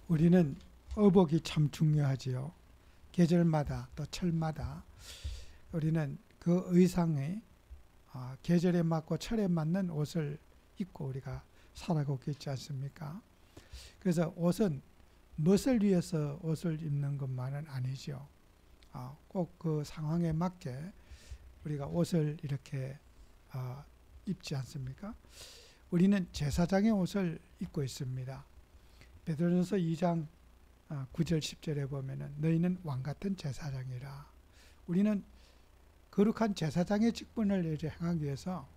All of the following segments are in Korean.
우리는 의복이 참 중요하지요. 계절마다 또 철마다 우리는 그 의상에 계절에 맞고 철에 맞는 옷을 입고 우리가 살아가고 있지 않습니까? 그래서 옷은 무엇을 위해서 옷을 입는 것만은 아니죠. 꼭 그 상황에 맞게 우리가 옷을 이렇게 입지 않습니까? 우리는 제사장의 옷을 입고 있습니다. 베드로전서 2장 9절 10절에 보면은 너희는 왕같은 제사장이라. 우리는 거룩한 제사장의 직분을 이제 행하기 위해서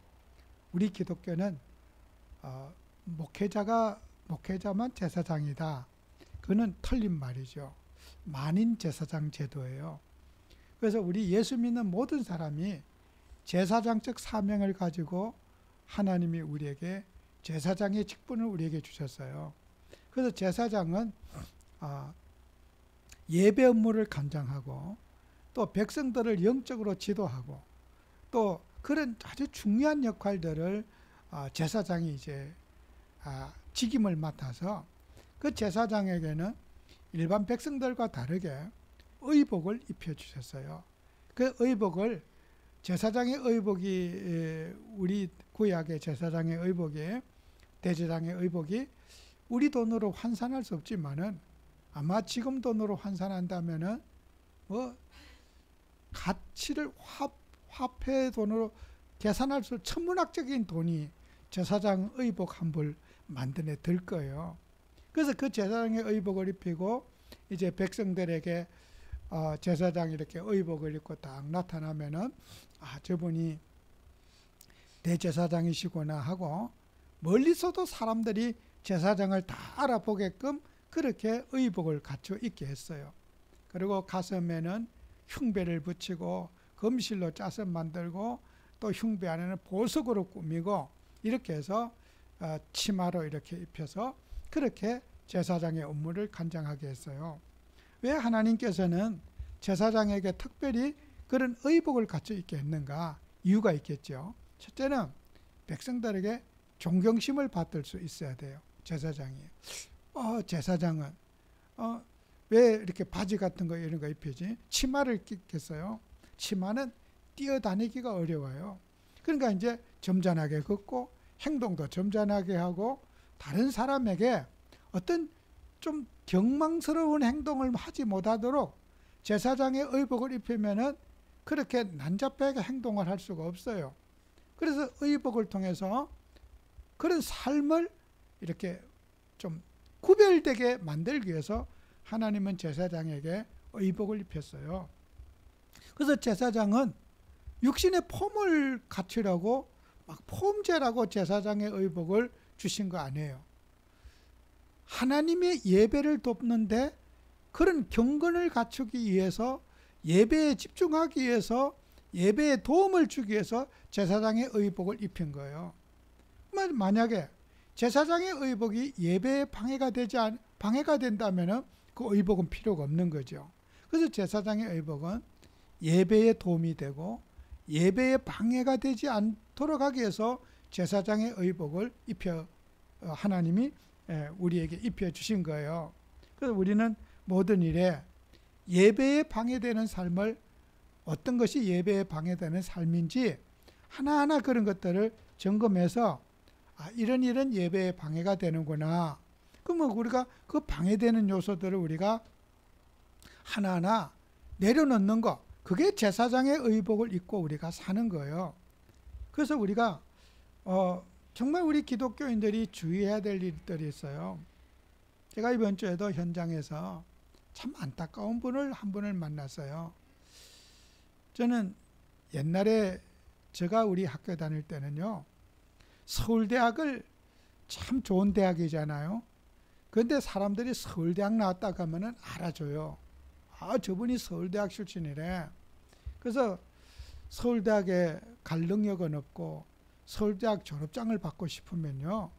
우리 기독교는 목회자만 제사장이다. 그거는 틀린 말이죠. 만인 제사장 제도예요. 그래서 우리 예수 믿는 모든 사람이 제사장적 사명을 가지고 하나님이 우리에게 제사장의 직분을 우리에게 주셨어요. 그래서 제사장은 예배 업무를 감당하고 또 백성들을 영적으로 지도하고 또 그런 아주 중요한 역할들을 제사장이 이제 직임을 맡아서 그 제사장에게는 일반 백성들과 다르게 의복을 입혀주셨어요. 그 의복을 제사장의 의복이 우리 구약의 제사장의 의복이 대제사장의 의복이 우리 돈으로 환산할 수 없지만은 아마 지금 돈으로 환산한다면은 뭐 가치를 화폐 돈으로 계산할 수 천문학적인 돈이 제사장 의복 한 벌 만드네 들 거예요. 그래서 그 제사장의 의복을 입히고 이제 백성들에게 제사장이 이렇게 의복을 입고 딱 나타나면은 저분이 대제사장이시구나 하고 멀리서도 사람들이 제사장을 다 알아보게끔 그렇게 의복을 갖춰 입게 했어요. 그리고 가슴에는 흉배를 붙이고 금실로 짜서 만들고 또 흉배 안에는 보석으로 꾸미고 이렇게 해서 치마로 이렇게 입혀서 그렇게 제사장의 업무를 감당하게 했어요. 왜 하나님께서는 제사장에게 특별히 그런 의복을 갖춰 입게 했는가? 이유가 있겠죠. 첫째는 백성들에게 존경심을 받을 수 있어야 돼요. 제사장이. 제사장은 왜 이렇게 바지 같은 거 이런 거 입히지? 치마를 입겠어요. 치마는 뛰어다니기가 어려워요. 그러니까 이제 점잖하게 걷고 행동도 점잖하게 하고 다른 사람에게 어떤 좀 경망스러운 행동을 하지 못하도록 제사장의 의복을 입히면은 그렇게 난잡하게 행동을 할 수가 없어요. 그래서 의복을 통해서 그런 삶을 이렇게 좀 구별되게 만들기 위해서 하나님은 제사장에게 의복을 입혔어요. 그래서 제사장은 육신의 폼을 갖추려고 막 폼제라고 제사장의 의복을 주신 거 아니에요. 하나님의 예배를 돕는데 그런 경건을 갖추기 위해서 예배에 집중하기 위해서 예배에 도움을 주기 위해서 제사장의 의복을 입힌 거예요. 만약에 제사장의 의복이 예배에 방해가 된다면 그 의복은 필요가 없는 거죠. 그래서 제사장의 의복은 예배에 도움이 되고 예배에 방해가 되지 않도록 하기 위해서 제사장의 의복을 하나님이 우리에게 입혀주신 거예요. 그래서 우리는 모든 일에 예배에 방해되는 삶을 어떤 것이 예배에 방해되는 삶인지 하나하나 그런 것들을 점검해서 이런 예배에 방해가 되는구나. 그러면 우리가 그 방해되는 요소들을 우리가 하나하나 내려놓는 거, 그게 제사장의 의복을 입고 우리가 사는 거예요. 그래서 우리가 정말 우리 기독교인들이 주의해야 될 일들이 있어요. 제가 이번 주에도 현장에서 참 안타까운 한 분을 만났어요. 저는 옛날에 제가 우리 학교 다닐 때는요, 서울대학을 참 좋은 대학이잖아요. 그런데 사람들이 서울대학 나왔다고 하면은 알아줘요. 저분이 서울대학 출신이래. 그래서 서울대학에 갈 능력은 없고 서울대학 졸업장을 받고 싶으면요,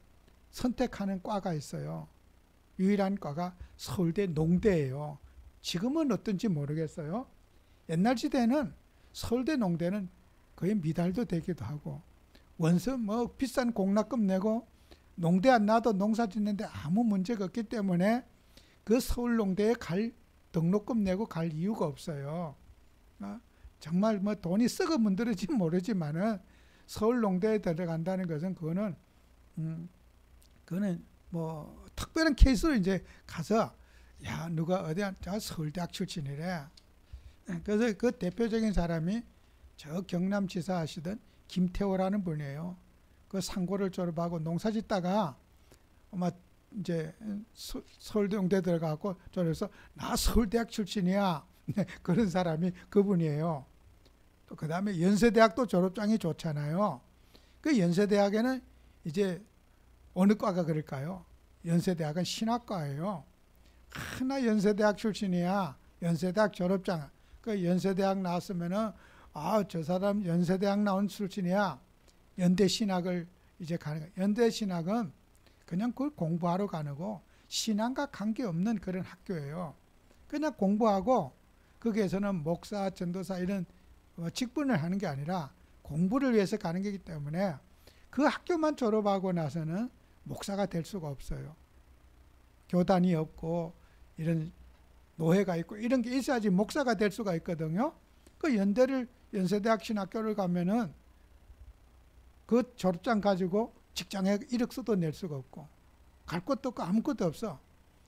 선택하는 과가 있어요. 유일한 과가 서울대 농대예요. 지금은 어떤지 모르겠어요. 옛날 시대는 서울대 농대는 거의 미달도 되기도 하고 원서 비싼 공납금 내고 농대 안 나도 농사 짓는데 아무 문제가 없기 때문에 그 서울농대에 등록금 내고 갈 이유가 없어요. 정말 뭐 돈이 썩어 문드러지 모르지만은 서울농대에 들어간다는 것은 그거는 뭐 특별한 케이스로 이제 가서 야 누가 어디 서울대학 출신이래. 그래서 그 대표적인 사람이 저 경남지사 하시던 김태호라는 분이에요. 그 상고를 졸업하고 농사짓다가 아마 이제 서울대 들어가고 저래서 나 서울대학 출신이야. 그런 사람이 그분이에요. 또 그 다음에 연세대학도 졸업장이 좋잖아요. 그 연세대학에는 이제 어느 과가 그럴까요? 연세대학은 신학과예요. 나 연세대학 출신이야. 연세대학 졸업장. 그 연세대학 나왔으면은 저 사람 연세대학 나온 출신이야. 연대신학을 이제 가는 거예요. 연대신학은 그냥 그걸 공부하러 가는 거 신앙과 관계없는 그런 학교예요. 그냥 공부하고 거기에서는 목사, 전도사 이런 직분을 하는 게 아니라 공부를 위해서 가는 거기 때문에 그 학교만 졸업하고 나서는 목사가 될 수가 없어요. 교단이 없고 이런 노회가 있고 이런 게 있어야지 목사가 될 수가 있거든요. 그 연세대학 신학교를 가면은 그 졸업장 가지고 직장에 이력서도 낼 수가 없고 갈 곳도 없고 아무것도 없어.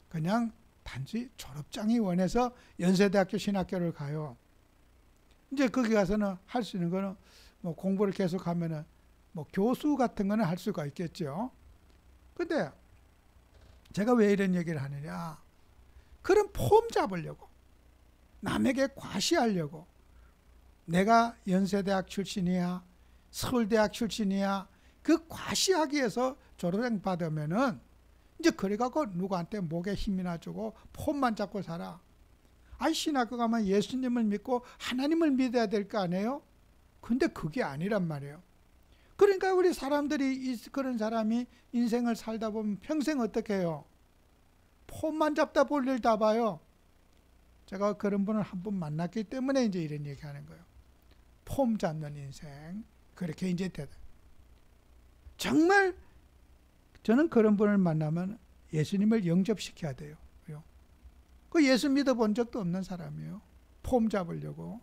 그냥 단지 졸업장이 원해서 연세대학교 신학교를 가요. 이제 거기 가서는 할 수 있는 거는 뭐 공부를 계속 하면은 뭐 교수 같은 거는 할 수가 있겠죠. 근데 제가 왜 이런 얘기를 하느냐. 그런 폼 잡으려고 남에게 과시하려고 내가 연세대학 출신이야 서울대학 출신이야 그 과시하기 위해서 졸업장 받으면은 이제 그래갖고 누구한테 목에 힘이나 주고 폼만 잡고 살아. 신학교 가면 예수님을 믿고 하나님을 믿어야 될 거 아니에요? 근데 그게 아니란 말이에요. 그러니까 우리 사람들이 그런 사람이 인생을 살다 보면 평생 어떻게 해요? 폼만 잡다 볼 일 다 봐요. 제가 그런 분을 한 번 만났기 때문에 이제 이런 얘기 하는 거예요. 폼 잡는 인생. 그렇게 이제 되다. 정말 저는 그런 분을 만나면 예수님을 영접시켜야 돼요. 그 예수 믿어본 적도 없는 사람이에요. 폼 잡으려고.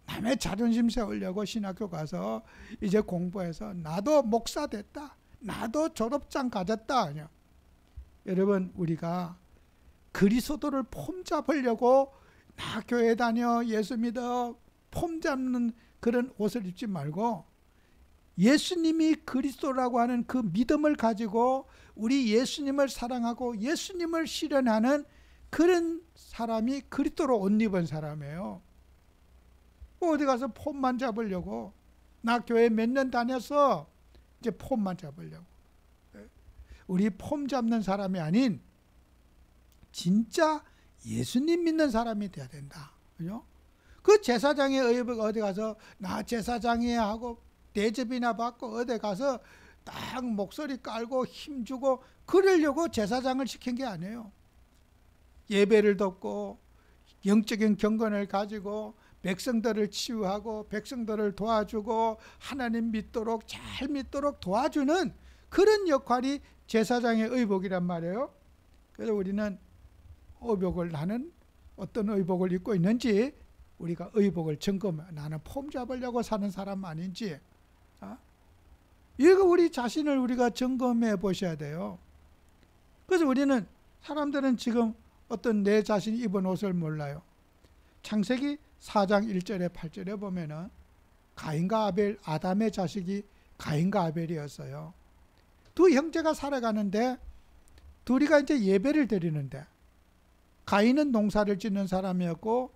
남의 자존심 세우려고 신학교 가서 이제 공부해서 나도 목사 됐다. 나도 졸업장 가졌다. 아니요. 여러분 우리가 그리스도를 폼 잡으려고 나 교회 다녀 예수 믿어 폼 잡는 그런 옷을 입지 말고 예수님이 그리스도라고 하는 그 믿음을 가지고 우리 예수님을 사랑하고 예수님을 실현하는 그런 사람이 그리스도로 옷 입은 사람이에요. 어디 가서 폼만 잡으려고 나 교회 몇 년 다녔어 이제 폼만 잡으려고. 우리 폼 잡는 사람이 아닌 진짜 예수님 믿는 사람이 돼야 된다. 그죠? 그 제사장의 의복 어디 가서 나 제사장이야 하고 대접이나 받고 어디 가서 딱 목소리 깔고 힘주고 그러려고 제사장을 시킨 게 아니에요. 예배를 돕고 영적인 경건을 가지고 백성들을 치유하고 백성들을 도와주고 하나님 믿도록 잘 믿도록 도와주는 그런 역할이 제사장의 의복이란 말이에요. 그래서 우리는 의복을 나는 어떤 의복을 입고 있는지 우리가 의복을 점검해. 나는 폼 잡으려고 사는 사람 아닌지. 이거 우리 자신을 우리가 점검해 보셔야 돼요. 그래서 우리는 사람들은 지금 어떤 내 자신이 입은 옷을 몰라요. 창세기 4장 1절에 8절에 보면은 가인과 아벨, 아담의 자식이 가인과 아벨이었어요. 두 형제가 살아가는데 둘이가 이제 예배를 드리는데 가인은 농사를 짓는 사람이었고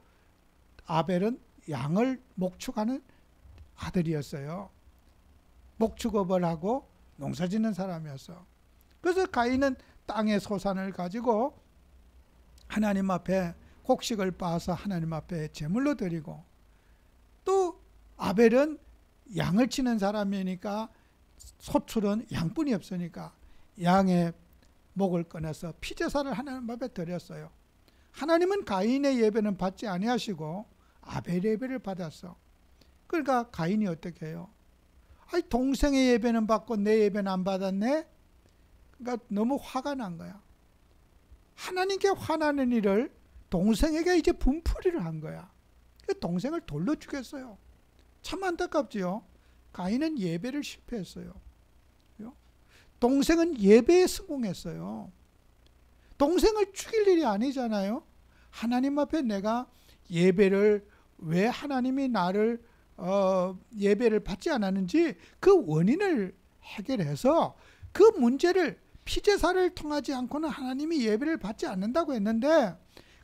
아벨은 양을 목축하는 아들이었어요. 목축업을 하고 농사 짓는 사람이었어. 그래서 가인은 땅의 소산을 가지고 하나님 앞에 곡식을 빻아서 하나님 앞에 제물로 드리고 또 아벨은 양을 치는 사람이니까 소출은 양뿐이 없으니까 양의 목을 꺼내서 피제사를 하나님 앞에 드렸어요. 하나님은 가인의 예배는 받지 아니하시고 아벨의 예배를 받았어. 그러니까 가인이 어떻게 해요? 동생의 예배는 받고 내 예배는 안 받았네? 그러니까 너무 화가 난 거야. 하나님께 화나는 일을 동생에게 이제 분풀이를 한 거야. 동생을 돌로 죽였어요. 참 안타깝지요. 가인은 예배를 실패했어요. 동생은 예배에 성공했어요. 동생을 죽일 일이 아니잖아요. 하나님 앞에 내가 예배를, 왜 하나님이 나를 예배를 받지 않았는지 그 원인을 해결해서 그 문제를, 피제사를 통하지 않고는 하나님이 예배를 받지 않는다고 했는데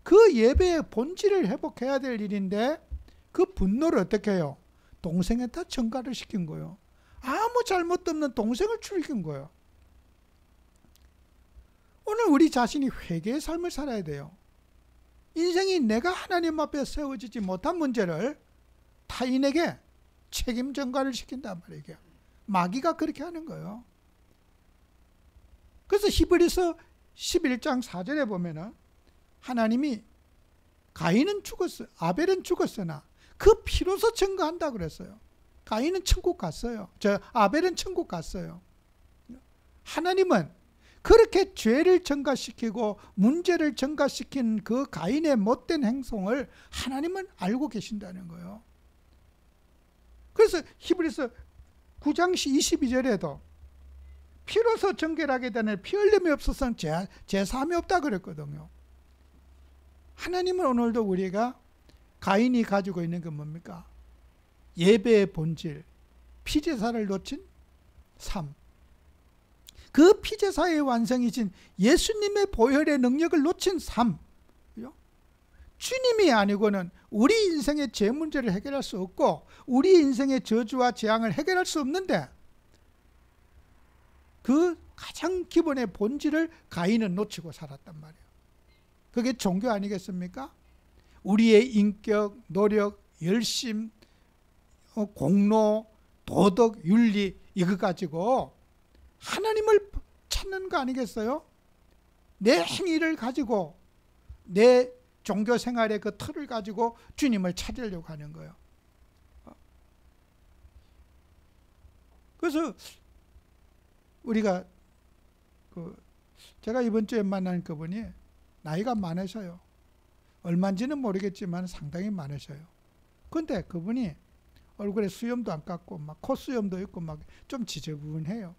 그 예배의 본질을 회복해야 될 일인데 그 분노를 어떻게 해요? 동생에다 전가를 시킨 거예요. 아무 잘못도 없는 동생을 죽인 거예요. 오늘 우리 자신이 회개의 삶을 살아야 돼요. 인생이 내가 하나님 앞에 세워지지 못한 문제를 타인에게 책임 전가를 시킨단 말이에요. 마귀가 그렇게 하는 거예요. 그래서 히브리서 11장 4절에 보면은 하나님이 가인은 죽었어, 아벨은 죽었으나 그 피로서 증거한다 그랬어요. 가인은 천국 갔어요. 아벨은 천국 갔어요. 하나님은 그렇게 죄를 증가시키고 문제를 증가시킨 그 가인의 못된 행동을 하나님은 알고 계신다는 거예요. 그래서 히브리서 9장 22절에도 피로서 정결하게 되는 피 흘림이 없어서는 제사함이 없다 그랬거든요. 하나님은 오늘도 우리가 가인이 가지고 있는 게 뭡니까? 예배의 본질, 피제사를 놓친 삶. 그 피제사의 완성이신 예수님의 보혈의 능력을 놓친 삶. 주님이 아니고는 우리 인생의 죄 문제를 해결할 수 없고 우리 인생의 저주와 재앙을 해결할 수 없는데 그 가장 기본의 본질을 가인은 놓치고 살았단 말이에요. 그게 종교 아니겠습니까? 우리의 인격, 노력, 열심, 공로, 도덕, 윤리 이거 가지고 하나님을 찾는 거 아니겠어요? 내 행위를 가지고 내 종교 생활의 그 틀을 가지고 주님을 찾으려고 하는 거예요. 그래서 우리가 제가 이번 주에 만난 그분이 나이가 많으셔요. 얼마인지는 모르겠지만 상당히 많으셔요. 근데 그분이 얼굴에 수염도 안 깎고 막 콧수염도 있고 막 좀 지저분해요.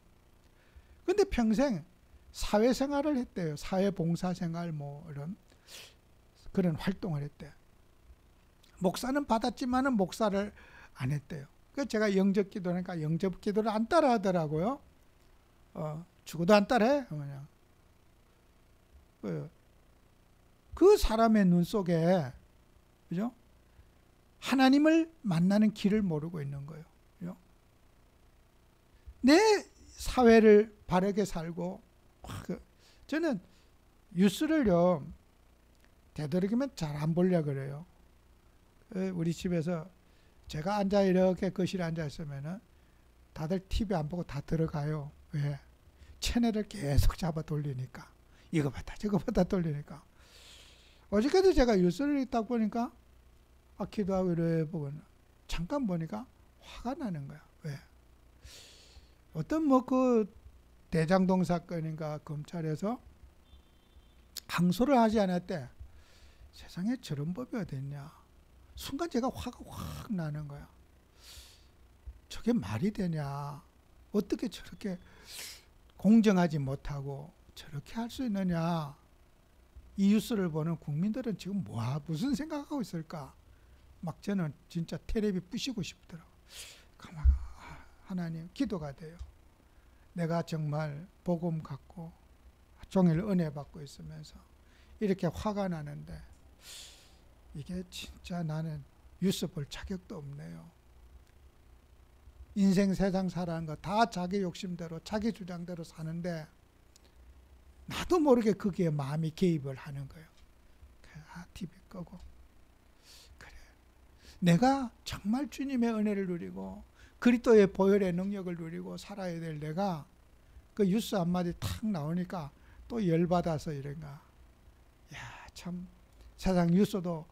근데 평생 사회생활을 했대요. 사회봉사생활 뭐 이런 그런 활동을 했대요. 목사는 받았지만은 목사를 안 했대요. 그래서 제가 영접기도니까 영접기도를 안 따라 하더라고요. 죽어도 안 따라해. 그냥. 그 사람의 눈 속에, 그죠? 하나님을 만나는 길을 모르고 있는 거예요. 그죠? 내 사회를 바르게 살고, 저는 뉴스를요, 되도록이면 잘 안 보려고 그래요. 우리 집에서 제가 이렇게 거실에 앉아 있으면은 다들 TV 안 보고 다 들어가요. 왜? 채널을 계속 잡아 돌리니까. 이거 봤다 저거 봤다 돌리니까. 어저께도 제가 뉴스를 딱 보니까 기도하고 이래 보고 잠깐 보니까 화가 나는 거야. 왜? 어떤 그 대장동 사건인가 검찰에서 항소를 하지 않았대. 세상에 저런 법이 어디 있냐. 순간 제가 화가 확 나는 거야. 저게 말이 되냐. 어떻게 저렇게 공정하지 못하고 저렇게 할 수 있느냐. 이 뉴스를 보는 국민들은 지금 무슨 생각하고 있을까. 막 저는 진짜 텔레비 부시고 싶더라고. 하나님 기도가 돼요. 내가 정말 복음 갖고 종일 은혜 받고 있으면서 이렇게 화가 나는데 이게 진짜 나는 뉴스 볼 자격도 없네요. 인생 세상 살아가는 거 다 자기 욕심대로 자기 주장대로 사는데 나도 모르게 거기에 마음이 개입을 하는 거예요. TV 끄고 그래. 내가 정말 주님의 은혜를 누리고 그리스도의 보혈의 능력을 누리고 살아야 될 내가 그 뉴스 한마디 탁 나오니까 또 열받아서 이런가. 야, 참 세상 뉴스도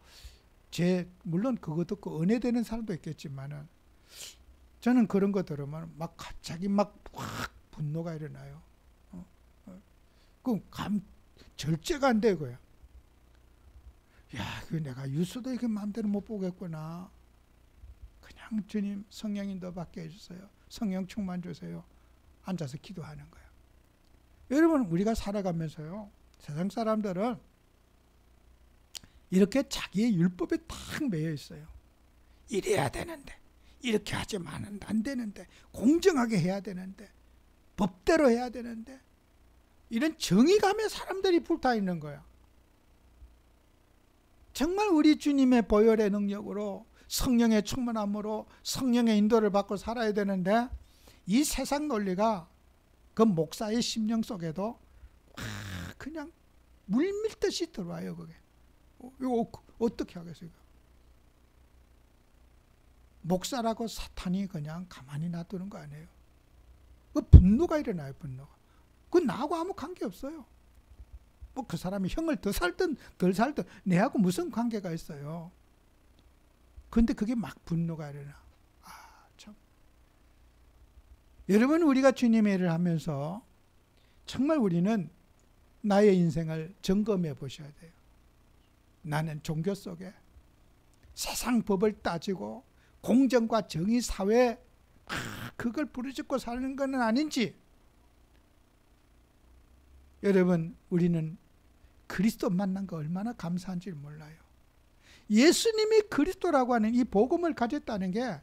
물론 그거 듣고 은혜되는 사람도 있겠지만은 저는 그런 거 들으면 막 갑자기 막 확 분노가 일어나요. 절제가 안 되고요. 야, 그 내가 유수도 이렇게 마음대로 못 보겠구나. 그냥 주님 성령인도 받게 해주세요. 성령 충만 주세요. 앉아서 기도하는 거예요. 여러분, 우리가 살아가면서요, 세상 사람들은 이렇게 자기의 율법에 탁 매여 있어요. 이래야 되는데, 이렇게 하지만 안 되는데, 공정하게 해야 되는데, 법대로 해야 되는데, 이런 정의감에 사람들이 불타 있는 거야. 정말 우리 주님의 보혈의 능력으로, 성령의 충만함으로 성령의 인도를 받고 살아야 되는데, 이 세상 논리가 그 목사의 심령 속에도 그냥 물밀듯이 들어와요. 그게 이거 어떻게 하겠어요? 목사라고 사탄이 그냥 가만히 놔두는 거 아니에요. 그 분노가 일어나요. 분노가. 그 나하고 아무 관계 없어요. 뭐 그 사람이 형을 더 살든 덜 살든 내하고 무슨 관계가 있어요. 근데 그게 막 분노가 일어나. 아, 참. 여러분, 우리가 주님의 일을 하면서 정말 우리는 나의 인생을 점검해 보셔야 돼요. 나는 종교 속에 세상 법을 따지고 공정과 정의 사회에 그걸 부르짖고 사는 건 아닌지. 여러분, 우리는 그리스도 만난 거 얼마나 감사한지 몰라요. 예수님이 그리스도라고 하는 이 복음을 가졌다는 게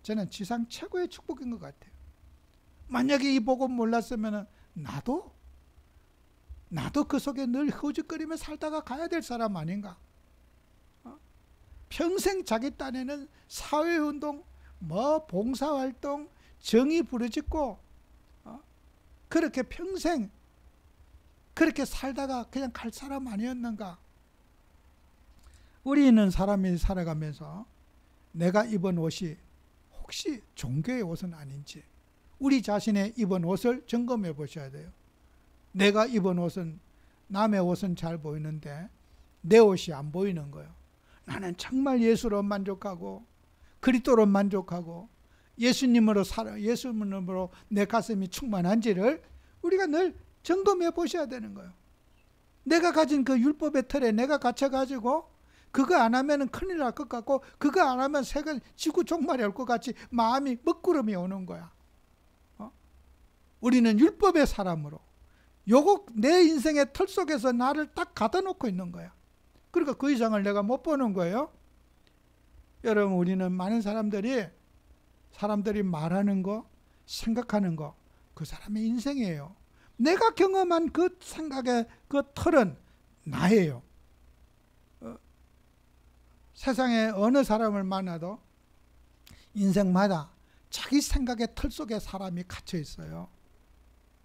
저는 지상 최고의 축복인 것 같아요. 만약에 이 복음 몰랐으면 나도 그 속에 늘 허우적거리며 살다가 가야 될 사람 아닌가? 평생 자기 딴에는 사회운동, 봉사활동, 정의 부르짖고 그렇게 평생 그렇게 살다가 그냥 갈 사람 아니었는가? 우리는 사람이 살아가면서 내가 입은 옷이 혹시 종교의 옷은 아닌지 우리 자신의 입은 옷을 점검해 보셔야 돼요. 내가 입은 옷은 남의 옷은 잘 보이는데 내 옷이 안 보이는 거예요. 나는 정말 예수로 만족하고 그리스도로 만족하고 예수님으로 내 가슴이 충만한지를 우리가 늘 점검해 보셔야 되는 거예요. 내가 가진 그 율법의 틀에 내가 갇혀가지고 그거 안 하면 큰일 날 것 같고 그거 안 하면 지구 종말이 올 것 같이 마음이 먹구름이 오는 거야. 우리는 율법의 사람으로 요거 내 인생의 틀 속에서 나를 딱 가둬놓고 있는 거야. 그러니까 그 이상을 내가 못 보는 거예요. 여러분, 우리는 많은 사람들이 말하는 거, 생각하는 거, 그 사람의 인생이에요. 내가 경험한 그 생각의 그 틀은 나예요. 세상에 어느 사람을 만나도 인생마다 자기 생각의 틀 속에 사람이 갇혀 있어요.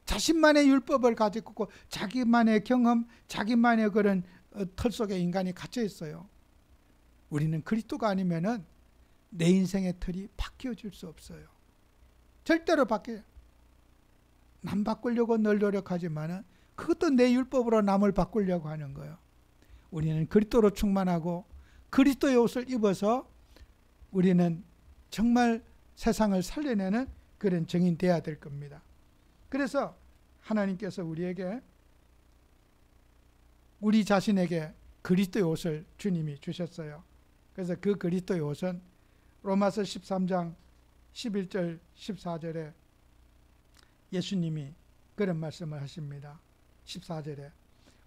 자신만의 율법을 가지고 있고 자기만의 경험, 자기만의 그런 틀 속에 인간이 갇혀 있어요. 우리는 그리스도가 아니면은 내 인생의 틀이 바뀌어질 수 없어요. 절대로 남 바꾸려고 늘 노력하지만은 그것도 내 율법으로 남을 바꾸려고 하는 거예요. 우리는 그리스도로 충만하고 그리스도의 옷을 입어서 우리는 정말 세상을 살려내는 그런 정인 되어야 될 겁니다. 그래서 하나님께서 우리 자신에게 그리스도의 옷을 주님이 주셨어요. 그래서 그 그리스도의 옷은 로마서 13장 11절 14절에 예수님이 그런 말씀을 하십니다. 14절에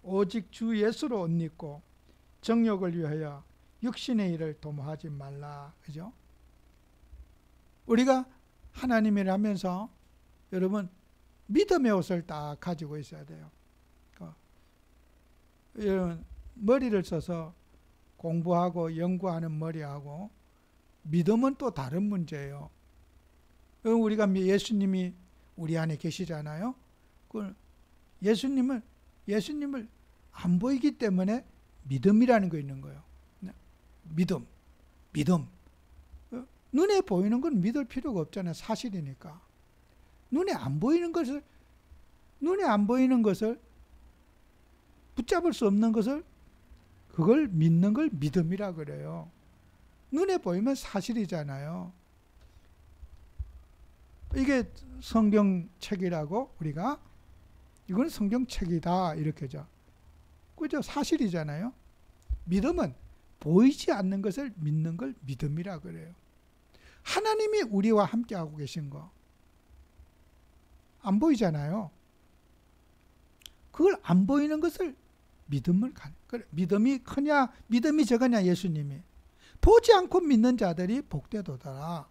오직 주 예수로 옷 입고 정욕을 위하여 육신의 일을 도모하지 말라. 그죠? 우리가 하나님 일을 하면서 여러분 믿음의 옷을 딱 가지고 있어야 돼요. 여러분, 머리를 써서 공부하고 연구하는 머리하고 믿음은 또 다른 문제예요. 우리가 예수님이 우리 안에 계시잖아요. 예수님을 안 보이기 때문에 믿음이라는 거 있는 거예요. 믿음. 눈에 보이는 건 믿을 필요가 없잖아요. 사실이니까. 눈에 안 보이는 것을 붙잡을 수 없는 것을 그걸 믿는 걸 믿음이라 그래요. 눈에 보이면 사실이잖아요. 이게 성경책이라고 우리가 이건 성경책이다 이렇게죠. 그죠? 사실이잖아요. 믿음은 보이지 않는 것을 믿는 걸 믿음이라 그래요. 하나님이 우리와 함께하고 계신 거 안 보이잖아요. 그걸 안 보이는 것을 믿음을 믿음이 크냐 믿음이 적으냐 예수님이 보지 않고 믿는 자들이 복되도다.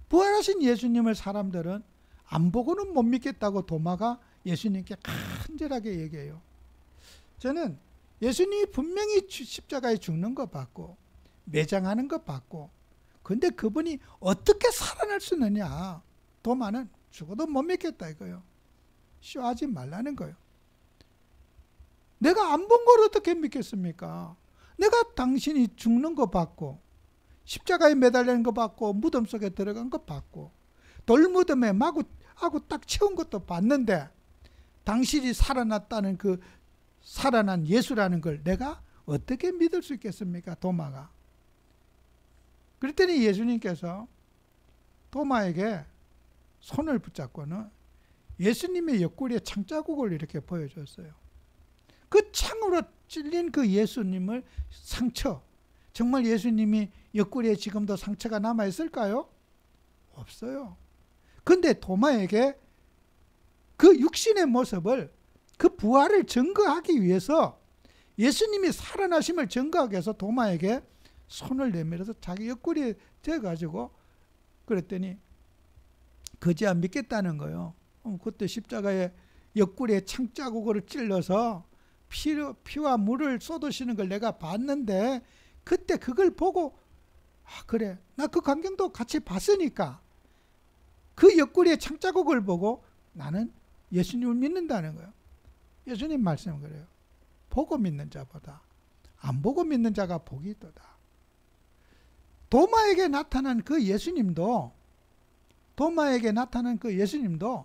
부활하신 예수님을 사람들은 안 보고는 못 믿겠다고 도마가 예수님께 간절하게 얘기해요. 저는 예수님이 분명히 십자가에 죽는 것 봤고 매장하는 것 봤고 근데 그분이 어떻게 살아날 수 있느냐. 도마는 죽어도 못 믿겠다 이거요. 쇼하지 말라는 거예요. 내가 안 본 걸 어떻게 믿겠습니까? 내가 당신이 죽는 거 봤고 십자가에 매달리는 거 봤고 무덤 속에 들어간 거 봤고 돌무덤에 마구 딱 채운 것도 봤는데 당신이 살아났다는 그 살아난 예수라는 걸 내가 어떻게 믿을 수 있겠습니까? 도마가. 그랬더니 예수님께서 도마에게 손을 붙잡고는 예수님의 옆구리에 창자국을 이렇게 보여줬어요. 그 창으로 찔린 그 예수님을 상처, 정말 예수님이 옆구리에 지금도 상처가 남아있을까요? 없어요. 근데 도마에게 그 육신의 모습을 그 부활을 증거하기 위해서 예수님이 살아나심을 증거하기 위해서 도마에게 손을 내밀어서 자기 옆구리에 대가지고 그랬더니 그지 안 믿겠다는 거예요. 그때 십자가에 옆구리에 창자국으로 찔러서 피와 물을 쏟으시는 걸 내가 봤는데 그때 그걸 보고 그래 나 그 광경도 같이 봤으니까 그 옆구리에 창자국을 보고 나는 예수님을 믿는다는 거예요. 예수님 말씀은 그래요. 보고 믿는 자보다 안 보고 믿는 자가 복이 있도다. 도마에게 나타난 그 예수님도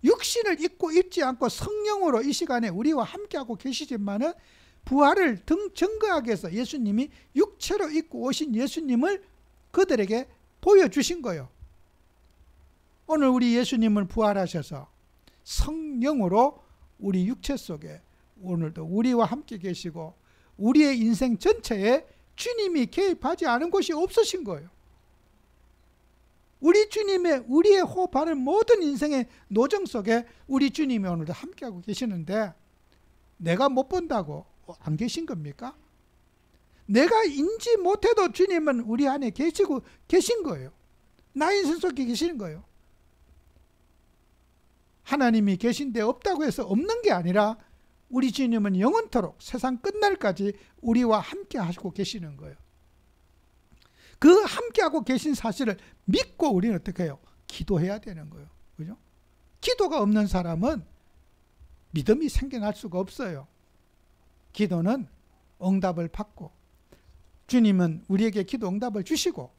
육신을 입고 입지 않고 성령으로 이 시간에 우리와 함께하고 계시지만은 부활을 증거하기 위해서 예수님이 육체로 입고 오신 예수님을 그들에게 보여주신 거예요. 오늘 우리 예수님은 부활하셔서 성령으로 우리 육체 속에 오늘도 우리와 함께 계시고 우리의 인생 전체에 주님이 개입하지 않은 곳이 없으신 거예요. 우리의 호흡하는 모든 인생의 노정 속에 우리 주님이 오늘도 함께하고 계시는데 내가 못 본다고 안 계신 겁니까? 내가 인지 못해도 주님은 우리 안에 계신 거예요. 나의 인생 속에 계시는 거예요. 하나님이 계신데 없다고 해서 없는 게 아니라 우리 주님은 영원토록 세상 끝날까지 우리와 함께 하시고 계시는 거예요. 그 함께하고 계신 사실을 믿고 우리는 어떻게 해요? 기도해야 되는 거예요. 그죠? 기도가 없는 사람은 믿음이 생겨날 수가 없어요. 기도는 응답을 받고 주님은 우리에게 기도 응답을 주시고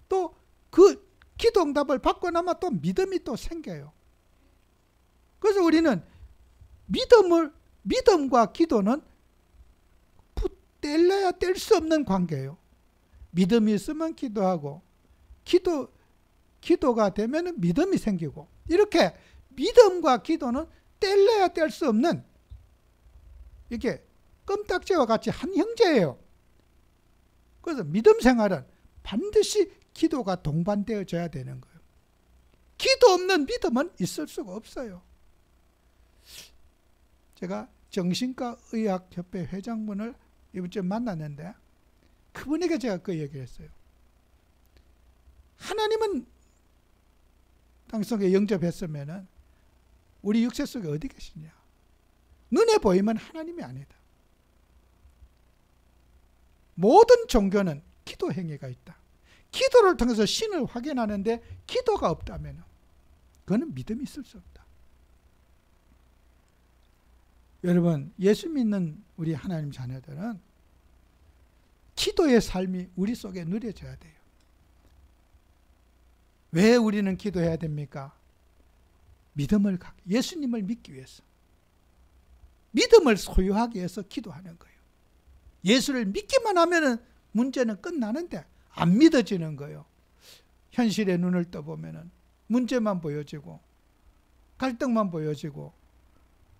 또 그 기도 응답을 받고 나면 또 믿음이 또 생겨요. 그래서 우리는 믿음과 기도는 뗄래야 뗄 수 없는 관계예요. 믿음이 있으면 기도하고 기도가 되면 믿음이 생기고 이렇게 믿음과 기도는 뗄래야 뗄 수 없는 이렇게 껌딱지와 같이 한 형제예요. 그래서 믿음 생활은 반드시 기도가 동반되어져야 되는 거예요. 기도 없는 믿음은 있을 수가 없어요. 제가 정신과의학협회 회장분을 이번 주에 만났는데 그분에게 제가 그 얘기를 했어요. 하나님은 땅속에 영접했으면 우리 육체 속에 어디 계시냐? 눈에 보이면 하나님이 아니다. 모든 종교는 기도 행위가 있다. 기도를 통해서 신을 확인하는데 기도가 없다면 그거는 믿음이 있을 수 없다. 여러분, 예수 믿는 우리 하나님 자녀들은 기도의 삶이 우리 속에 누려져야 돼요. 왜 우리는 기도해야 됩니까? 예수님을 믿기 위해서. 믿음을 소유하기 위해서 기도하는 거예요. 예수를 믿기만 하면 문제는 끝나는데 안 믿어지는 거예요. 현실의 눈을 떠보면 문제만 보여지고 갈등만 보여지고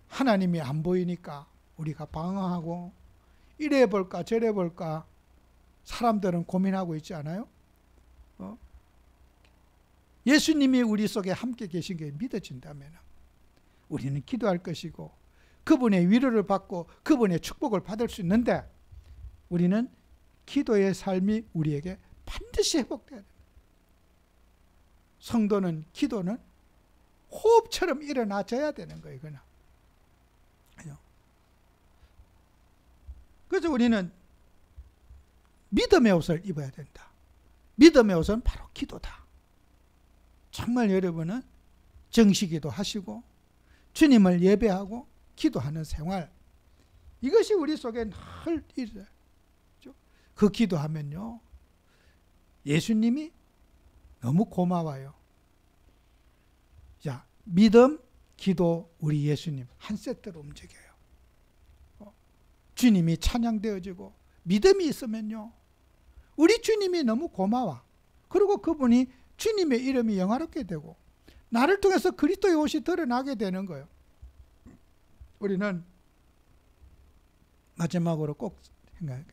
하나님이 안 보이니까 우리가 방황하고 이래 볼까 저래 볼까 사람들은 고민하고 있지 않아요? 예수님이 우리 속에 함께 계신 게 믿어진다면 우리는 기도할 것이고 그분의 위로를 받고 그분의 축복을 받을 수 있는데 우리는 기도의 삶이 우리에게 반드시 회복돼야 됩니다. 성도는 기도는 호흡처럼 일어나줘야 되는 거예요. 그냥. 그래서 우리는 믿음의 옷을 입어야 된다. 믿음의 옷은 바로 기도다. 정말 여러분은 정식기도 하시고 주님을 예배하고 기도하는 생활, 이것이 우리 속에 늘 있어요. 그 기도하면요 예수님이 너무 고마워요. 자, 믿음, 기도, 우리 예수님 한 세트로 움직여요. 주님이 찬양되어지고 믿음이 있으면요 우리 주님이 너무 고마워. 그리고 그분이 주님의 이름이 영화롭게 되고 나를 통해서 그리스도의 옷이 드러나게 되는 거예요. 우리는 마지막으로 꼭 생각해요.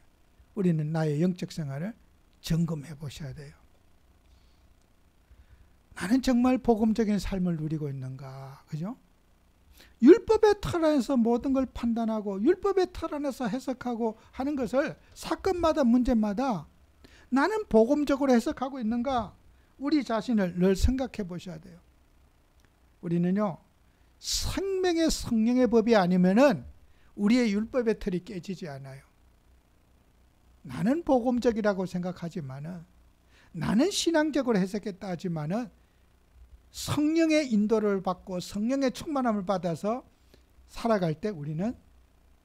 우리는 나의 영적 생활을 점검해 보셔야 돼요. 나는 정말 복음적인 삶을 누리고 있는가? 그죠? 율법의 틀 안에서 모든 걸 판단하고 율법의 틀 안에서 해석하고 하는 것을 사건마다 문제마다 나는 복음적으로 해석하고 있는가? 우리 자신을 늘 생각해 보셔야 돼요. 우리는요 생명의 성령의 법이 아니면은 우리의 율법의 틀이 깨지지 않아요. 나는 복음적이라고 생각하지만은 나는 신앙적으로 해석했다 하지만은 성령의 인도를 받고 성령의 충만함을 받아서 살아갈 때 우리는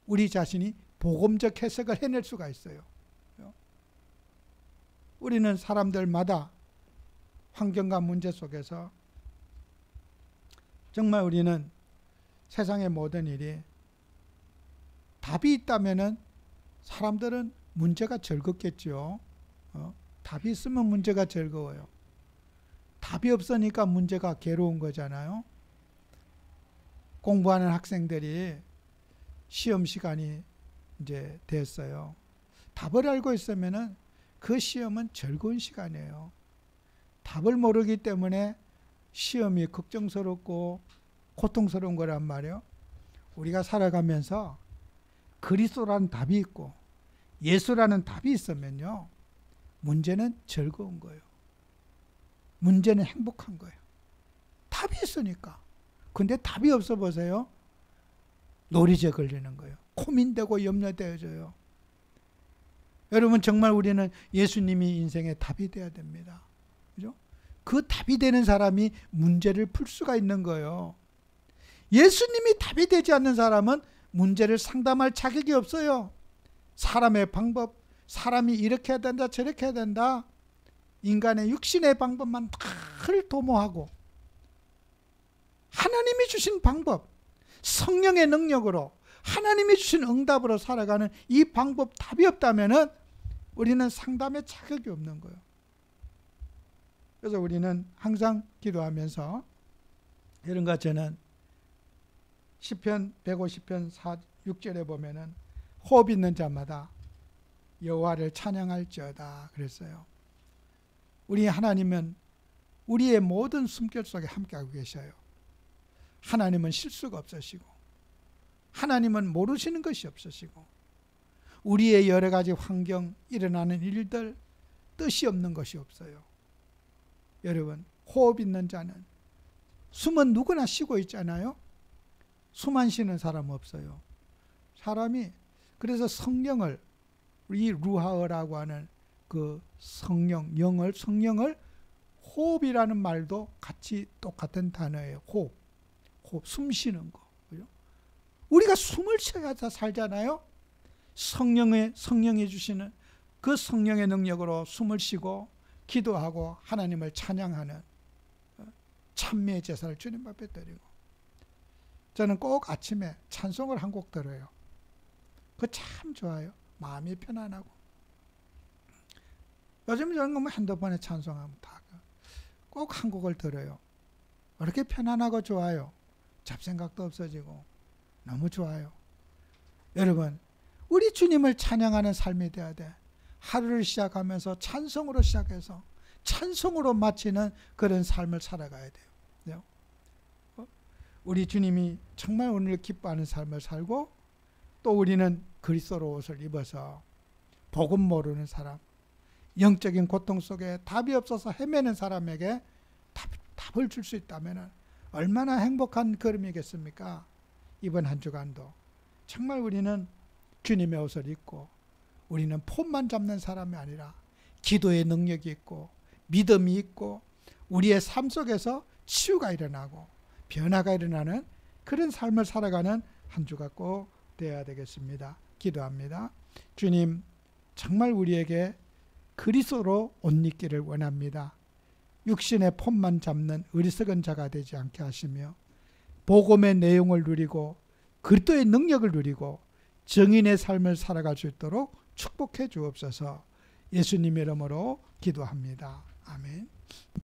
우리 자신이 복음적 해석을 해낼 수가 있어요. 우리는 사람들마다 환경과 문제 속에서 정말 우리는 세상의 모든 일이 답이 있다면은 사람들은 문제가 즐겁겠죠. 답이 있으면 문제가 즐거워요. 답이 없으니까 문제가 괴로운 거잖아요. 공부하는 학생들이 시험 시간이 이제 됐어요. 답을 알고 있으면은 그 시험은 즐거운 시간이에요. 답을 모르기 때문에 시험이 걱정스럽고 고통스러운 거란 말이에요. 우리가 살아가면서 그리스도라는 답이 있고 예수라는 답이 있으면요 문제는 즐거운 거예요. 문제는 행복한 거예요. 답이 있으니까. 근데 답이 없어 보세요. 노리제 걸리는 거예요. 고민되고 염려되어져요. 여러분 정말 우리는 예수님이 인생의 답이 돼야 됩니다. 그죠? 그 답이 되는 사람이 문제를 풀 수가 있는 거예요. 예수님이 답이 되지 않는 사람은 문제를 상담할 자격이 없어요. 사람의 방법, 사람이 이렇게 해야 된다 저렇게 해야 된다, 인간의 육신의 방법만 다 도모하고 하나님이 주신 방법, 성령의 능력으로 하나님이 주신 응답으로 살아가는 이 방법 답이 없다면 우리는 상담의 자격이 없는 거예요. 그래서 우리는 항상 기도하면서 이런가 저는 시편 150편 6절에 보면은 호흡 있는 자마다 여호와를 찬양할지어다 그랬어요. 우리 하나님은 우리의 모든 숨결 속에 함께하고 계셔요. 하나님은 실수가 없으시고 하나님은 모르시는 것이 없으시고 우리의 여러 가지 환경, 일어나는 일들, 뜻이 없는 것이 없어요. 여러분 호흡 있는 자는, 숨은 누구나 쉬고 있잖아요. 숨 안 쉬는 사람 없어요. 사람이 그래서 성령을, 이 루하어라고 하는 그 성령을 호흡이라는 말도 같이 똑같은 단어예요. 호흡, 숨 쉬는 거. 그죠? 우리가 숨을 쉬어야 살잖아요. 성령이 주시는 그 성령의 능력으로 숨을 쉬고 기도하고 하나님을 찬양하는 찬미의 제사를 주님 앞에 드리고, 저는 꼭 아침에 찬송을 한 곡 들어요. 그거 참 좋아요. 마음이 편안하고. 요즘 저는 뭐 핸드폰에 찬송하면 다 꼭 한 곡을 들어요. 이렇게 편안하고 좋아요. 잡생각도 없어지고 너무 좋아요. 여러분, 우리 주님을 찬양하는 삶이 되어야 돼. 하루를 시작하면서 찬송으로 시작해서 찬송으로 마치는 그런 삶을 살아가야 돼요. 우리 주님이 정말 오늘 기뻐하는 삶을 살고, 또 우리는 그리스도로 옷을 입어서 복음 모르는 사람, 영적인 고통 속에 답이 없어서 헤매는 사람에게 답을 줄 수 있다면 얼마나 행복한 걸음이겠습니까? 이번 한 주간도 정말 우리는 주님의 옷을 입고, 우리는 폼만 잡는 사람이 아니라 기도의 능력이 있고 믿음이 있고 우리의 삶 속에서 치유가 일어나고 변화가 일어나는 그런 삶을 살아가는 한 주가 꼭 되어야 되겠습니다. 기도합니다. 주님, 정말 우리에게 그리스도로 옷 입기를 원합니다. 육신의 폼만 잡는 어리석은 자가 되지 않게 하시며, 복음의 내용을 누리고 그리스도의 능력을 누리고 정인의 삶을 살아갈 수 있도록 축복해 주옵소서. 예수님 이름으로 기도합니다. 아멘.